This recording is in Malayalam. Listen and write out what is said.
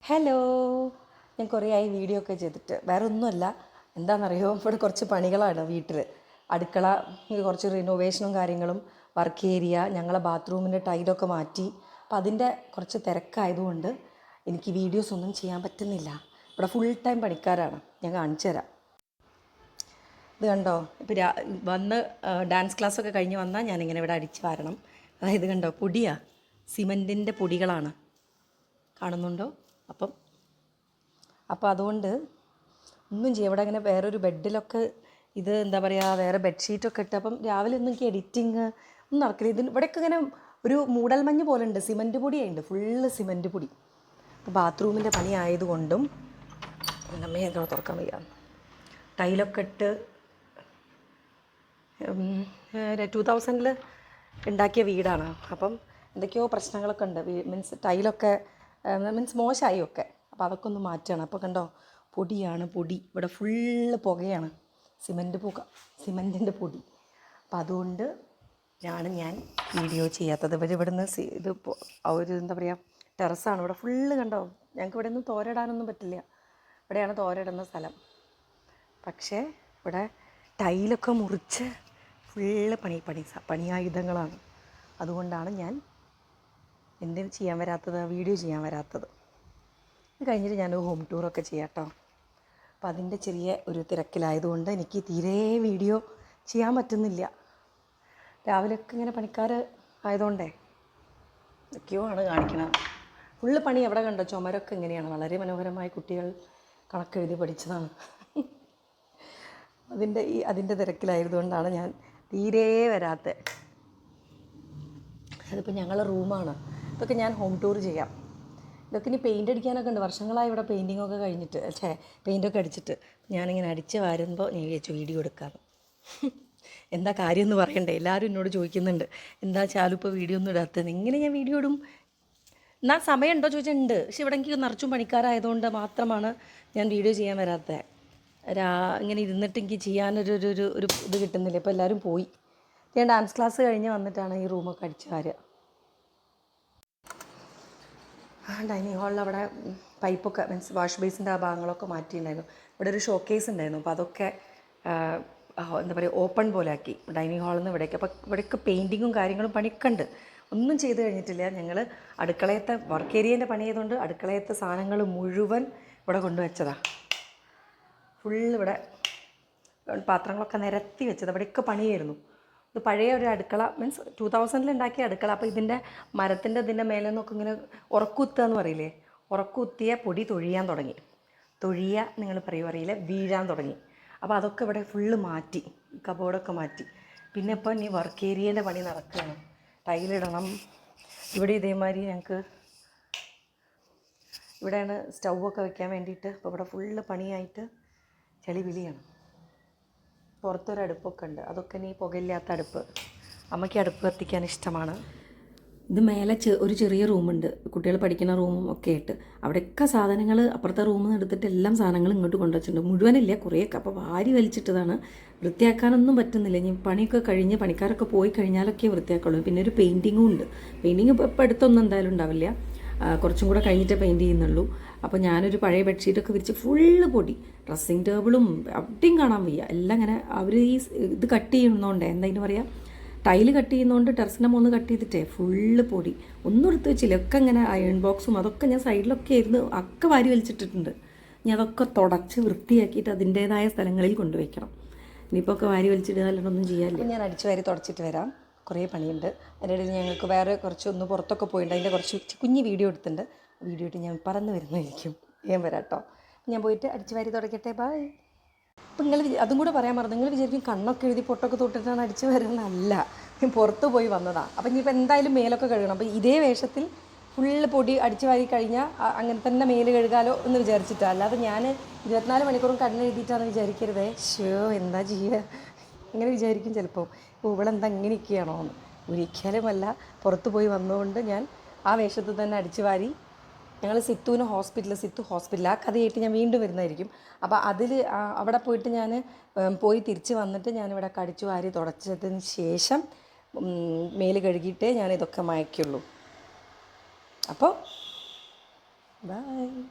ഹലോ, ഞാൻ കുറേ ആയി വീഡിയോ ഒക്കെ ചെയ്തിട്ട്. വേറെ ഒന്നുമല്ല, എന്താണെന്നറിയോ, ഇവിടെ കുറച്ച് പണികളാണ് വീട്ടിൽ. അടുക്കള കുറച്ച് റിനോവേഷനും കാര്യങ്ങളും, വർക്ക് ഏരിയ, ഞങ്ങളെ ബാത്റൂമിൻ്റെ ടൈലൊക്കെ മാറ്റി. അപ്പം അതിൻ്റെ കുറച്ച് തിരക്കായതുകൊണ്ട് എനിക്ക് വീഡിയോസ് ഒന്നും ചെയ്യാൻ പറ്റുന്നില്ല. ഇവിടെ ഫുൾ ടൈം പണിക്കാരാണ്. ഞാൻ കാണിച്ചു തരാം. ഇത് കണ്ടോ, ഇപ്പോൾ വന്ന് ഡാൻസ് ക്ലാസ്സൊക്കെ കഴിഞ്ഞ് വന്നാൽ ഞാനിങ്ങനെ ഇവിടെ അടിച്ച് വാരണം. അതായത് കണ്ടോ, പൊടിയാണ്, സിമൻറ്റിൻ്റെ പൊടികളാണ്, കാണുന്നുണ്ടോ? അപ്പം അതുകൊണ്ട് ഒന്നും ചെയ്യും. ഇവിടെ അങ്ങനെ വേറൊരു ബെഡിലൊക്കെ ഇത് എന്താ പറയുക, വേറെ ബെഡ്ഷീറ്റൊക്കെ ഇട്ട്. അപ്പം രാവിലെ ഒന്നും എനിക്ക് എഡിറ്റിങ് ഒന്നും നടക്കില്ല. ഇതിന് ഇവിടെയൊക്കെ ഇങ്ങനെ ഒരു മൂടൽമഞ്ഞ് പോലെ ഉണ്ട്, സിമൻറ്റ് പൊടിയുണ്ട്, ഫുള്ള് സിമൻറ്റ് പൊടി. അപ്പോൾ ബാത്റൂമിൻ്റെ പണി ആയതുകൊണ്ടും നമ്മെ എന്തോ തുറക്കാൻ വയ്യ. ടൈലൊക്കെ ഇട്ട് 2000 ഉണ്ടാക്കിയ വീടാണ്. അപ്പം എന്തൊക്കെയോ പ്രശ്നങ്ങളൊക്കെ ഉണ്ട്. മീൻസ് ടൈലൊക്കെ മോശമായി ഒക്കെ. അപ്പോൾ അതൊക്കെ ഒന്ന് മാറ്റുകയാണ്. അപ്പോൾ കണ്ടോ, പൊടിയാണ്, പൊടി. ഇവിടെ ഫുള്ള് പുകയാണ്, സിമൻറ്റിൻ്റെ പൊടി. അപ്പം അതുകൊണ്ട് ഞാൻ വീഡിയോ ചെയ്യാത്തത്. ഇവിടുന്ന് ഇത് ഒരു എന്താ പറയുക, ടെറസാണ്. ഇവിടെ ഫുള്ള് കണ്ടോ, ഞങ്ങൾക്ക് ഇവിടെ ഒന്നും തോരയിടാനൊന്നും പറ്റില്ല. ഇവിടെയാണ് തോരയിടുന്ന സ്ഥലം. പക്ഷേ ഇവിടെ ടൈലൊക്കെ മുറിച്ച് ഫുള്ള് പണിയായുധങ്ങളാണ്. അതുകൊണ്ടാണ് ഞാൻ എന്തിനും ചെയ്യാൻ വരാത്തത്, വീഡിയോ ചെയ്യാൻ വരാത്തത്. ഇത് കഴിഞ്ഞിട്ട് ഞാൻ ഹോം ടൂറൊക്കെ ചെയ്യാം കേട്ടോ. അപ്പോൾ അതിൻ്റെ ചെറിയ ഒരു തിരക്കിലായതുകൊണ്ട് എനിക്ക് തീരെ വീഡിയോ ചെയ്യാൻ പറ്റുന്നില്ല. രാവിലെയൊക്കെ ഇങ്ങനെ പണിക്കാർ ആയതുകൊണ്ടേ എന്തൊക്കെയോ ആണ് കാണിക്കണം. ഫുള്ള് പണി. എവിടെ കണ്ടോ, ചുമരൊക്കെ ഇങ്ങനെയാണ്. വളരെ മനോഹരമായി കുട്ടികൾ കണക്കെഴുതി പഠിച്ചതാണ്. അതിൻ്റെ തിരക്കിലായതുകൊണ്ടാണ് ഞാൻ തീരെ വരാത്തത്. അതിപ്പോൾ ഞങ്ങളുടെ റൂമാണ്. ഇതൊക്കെ ഞാൻ ഹോം ടൂർ ചെയ്യാം. ഇതൊക്കെ ഇനി പെയിൻ്റ് അടിക്കാനൊക്കെ ഉണ്ട്. വർഷങ്ങളായി ഇവിടെ പെയിൻറ്റിങ്ങൊക്കെ കഴിഞ്ഞിട്ട്, പെയിൻറ്റൊക്കെ അടിച്ചിട്ട്. ഞാനിങ്ങനെ അടിച്ച് വരുമ്പോൾ ഞാൻ വിചാരിച്ചു വീഡിയോ എടുക്കാമെന്ന്. എന്താ കാര്യം എന്ന് പറയണ്ടേ? എല്ലാവരും എന്നോട് ചോദിക്കുന്നുണ്ട്, എന്താ ചാലു ഇപ്പോൾ വീഡിയോ ഒന്നും ഇടാത്തത്. എങ്ങനെ ഞാൻ വീഡിയോ ഇടും? എന്നാൽ സമയമുണ്ടോ ചോദിച്ചാൽ ഉണ്ട്. പക്ഷെ ഇവിടെ എനിക്ക് നിറച്ചും പണിക്കാരായതുകൊണ്ട് മാത്രമാണ് ഞാൻ വീഡിയോ ചെയ്യാൻ വരാത്തത്. ഇങ്ങനെ ഇരുന്നിട്ട് എനിക്ക് ചെയ്യാനൊരു ഇത് കിട്ടുന്നില്ല. ഇപ്പോൾ എല്ലാവരും പോയി. ഞാൻ ഡാൻസ് ക്ലാസ് കഴിഞ്ഞ് വന്നിട്ടാണ് ഈ റൂമൊക്കെ അടിച്ച് വാരുക. ഡൈനിങ് ഹാളിൽ അവിടെ പൈപ്പൊക്കെ മീൻസ് വാഷ് ബേസിൻ്റെ ആ ഭാഗങ്ങളൊക്കെ മാറ്റിയിട്ടുണ്ടായിരുന്നു. ഇവിടെ ഒരു ഷോക്കേസ് ഉണ്ടായിരുന്നു. അപ്പോൾ അതൊക്കെ എന്താ പറയുക, ഓപ്പൺ പോലെ ആക്കി ഡൈനിങ് ഹാളിൽ നിന്ന് ഇവിടേക്ക്. അപ്പോൾ ഇവിടെയൊക്കെ പെയിൻറ്റിങ്ങും കാര്യങ്ങളും പണിയൊക്കെ ഉണ്ട്. ഒന്നും ചെയ്ത് കഴിഞ്ഞിട്ടില്ല. ഞങ്ങൾ അടുക്കളയത്തെ വർക്ക് ഏരിയേൻ്റെ പണി ചെയ്തുകൊണ്ട് അടുക്കളയത്തെ സാധനങ്ങൾ മുഴുവൻ ഇവിടെ കൊണ്ടുവച്ചതാണ്. ഫുള്ള് ഇവിടെ പാത്രങ്ങളൊക്കെ നിരത്തി വെച്ചത്. ഇവിടെയൊക്കെ പണിയായിരുന്നു. ഇത് പഴയ ഒരു അടുക്കള, മീൻസ് 2000 ഉണ്ടാക്കിയ അടുക്കള. അപ്പോൾ ഇതിൻ്റെ മേലെ നിന്നൊക്കെ ഇങ്ങനെ ഉറക്കുത്തുക എന്ന് പറയില്ലേ, ഉറക്കുത്തിയ പൊടി തൊഴിയാൻ തുടങ്ങി. നിങ്ങൾ അറിയില്ല, വീഴാൻ തുടങ്ങി. അപ്പോൾ അതൊക്കെ ഇവിടെ ഫുള്ള് മാറ്റി, കബോർഡൊക്കെ മാറ്റി. പിന്നെ ഇപ്പോൾ ഇനി വർക്ക് ഏരിയേൻ്റെ പണി നടക്കുകയാണ്. ടൈലിടണം. ഇവിടെ ഇതേമാതിരി ഞങ്ങൾക്ക് ഇവിടെയാണ് സ്റ്റൗവൊക്കെ വെക്കാൻ വേണ്ടിയിട്ട്. അപ്പോൾ ഇവിടെ ഫുള്ള് പണിയായിട്ട് ചെളി വിളിയാണ്. പുറത്തൊരടുപ്പൊക്കെ ഉണ്ട്. അതൊക്കെ ഇനി പുകയില്ലാത്ത അടുപ്പ്. അമ്മയ്ക്ക് അടുപ്പ് കത്തിക്കാൻ ഇഷ്ടമാണ്. ഇത് മേലെ ഒരു ചെറിയ റൂമുണ്ട്, കുട്ടികൾ പഠിക്കുന്ന റൂമും ഒക്കെ ആയിട്ട്. അവിടെയൊക്കെ സാധനങ്ങൾ അപ്പുറത്തെ റൂമിൽ നിന്ന് എടുത്തിട്ട് എല്ലാം സാധനങ്ങൾ ഇങ്ങോട്ട് കൊണ്ടുവച്ചിട്ടുണ്ട്. മുഴുവനില്ല, കുറേയൊക്കെ. അപ്പോൾ വാരി വലിച്ചിട്ടതാണ്. വൃത്തിയാക്കാനൊന്നും പറ്റുന്നില്ല. ഇനി പണിയൊക്കെ കഴിഞ്ഞ് പണിക്കാരൊക്കെ പോയി കഴിഞ്ഞാലൊക്കെ വൃത്തിയാക്കുള്ളൂ. പിന്നെ ഒരു പെയിൻറ്റിങ്ങും ഉണ്ട്. പെയിൻറ്റിങ് ഇപ്പോൾ അടുത്തൊന്നും എന്തായാലും ഉണ്ടാവില്ല, കുറച്ചും കൂടെ കഴിഞ്ഞിട്ടേ പെയിൻറ്റ് ചെയ്യുന്നുള്ളൂ. അപ്പോൾ ഞാനൊരു പഴയ ബെഡ്ഷീറ്റൊക്കെ വിരിച്ച് ഫുള്ള് പൊടി. ഡ്രസ്സിങ് ടേബിളും അവിടെയും കാണാൻ വയ്യ. എല്ലാം ഇങ്ങനെ അവർ ഇത് കട്ട് ചെയ്യുന്നതുകൊണ്ട്, എന്താ പറയുക, ടൈല് കട്ട് ചെയ്യുന്നതുകൊണ്ട് ടെറസിൻ്റെ മുകളിൽ കട്ട് ചെയ്തിട്ടേ ഫുള്ള് പൊടി. ഒന്നും എടുത്ത് വെച്ചില്ല. ഒക്കെ ഇങ്ങനെ അയൺ ബോക്സും അതൊക്കെ ഞാൻ സൈഡിലൊക്കെ ആയിരുന്നു ഒക്കെ വാരി വലിച്ചിട്ടിട്ടുണ്ട്. ഇനി അതൊക്കെ തുടച്ച് വൃത്തിയാക്കിയിട്ട് അതിൻ്റേതായ സ്ഥലങ്ങളിൽ കൊണ്ടുവയ്ക്കണം. ഇനിയിപ്പോൾ ഒക്കെ വാരി വലിച്ചിടാനൊന്നും ചെയ്യാനില്ല. ഞാൻ അടിച്ച് വാരി തുടച്ചിട്ട് വരാം. കുറേ പണിയുണ്ട്. അതിൻ്റെ ഇടയിൽ ഞങ്ങൾക്ക് വേറെ കുറച്ചൊന്ന് പുറത്തൊക്കെ പോയിട്ടുണ്ട്. അതിൻ്റെ കുറച്ച് കുഞ്ഞ് വീഡിയോ എടുത്തിട്ടുണ്ട്. വീഡിയോ ഇട്ട് ഞാൻ പറന്ന് വരുന്നതായിരിക്കും. ഞാൻ വരാം കേട്ടോ. ഞാൻ പോയിട്ട് അടിച്ച് വാരി തുടക്കട്ടെ. ബൈ. അപ്പം നിങ്ങൾ അതും കൂടെ പറയാൻ പറഞ്ഞു. നിങ്ങൾ വിചാരിക്കും കണ്ണൊക്കെ എഴുതി പൊട്ടൊക്കെ തൊട്ടിട്ടാണ് അടിച്ച് വരുന്നതല്ല. ഞാൻ പുറത്ത് പോയി വന്നതാണ്. അപ്പം ഇനിയിപ്പോൾ എന്തായാലും മേലൊക്കെ കഴുകണം. അപ്പോൾ ഇതേ വേഷത്തിൽ ഫുള്ള് പൊടി അടിച്ച് വാരി കഴിഞ്ഞാൽ അങ്ങനെ തന്നെ മേല് കഴുകാലോ എന്ന് വിചാരിച്ചിട്ടാണ്. അല്ലാതെ ഞാൻ 24 മണിക്കൂറും കണ്ണെഴുതിയിട്ടാണെന്ന് വിചാരിക്കരുതേ. എന്താ ചെയ്യുക, അങ്ങനെ വിചാരിക്കും ചിലപ്പോൾ. ഇവളെന്താ ഇങ്ങനെയൊക്കെയാണോ എന്ന്. ഒരിക്കലുമല്ല. പുറത്ത് പോയി വന്നുകൊണ്ട് ഞാൻ ആ വേഷത്തിൽ തന്നെ അടിച്ച് വാരി. ഞങ്ങൾ സിത്തു ഹോസ്പിറ്റൽ ആ കഥയായിട്ട് ഞാൻ വീണ്ടും വരുന്നതായിരിക്കും. അപ്പോൾ അവിടെ പോയിട്ട് ഞാൻ പോയി തിരിച്ച് വന്നിട്ട് ഞാനിവിടെ അടിച്ചു വാരി തുടച്ചതിന് ശേഷം മേല് കഴുകിയിട്ടേ ഞാൻ ഇതൊക്കെ മായ്ക്കുള്ളൂ. അപ്പോൾ ബൈ.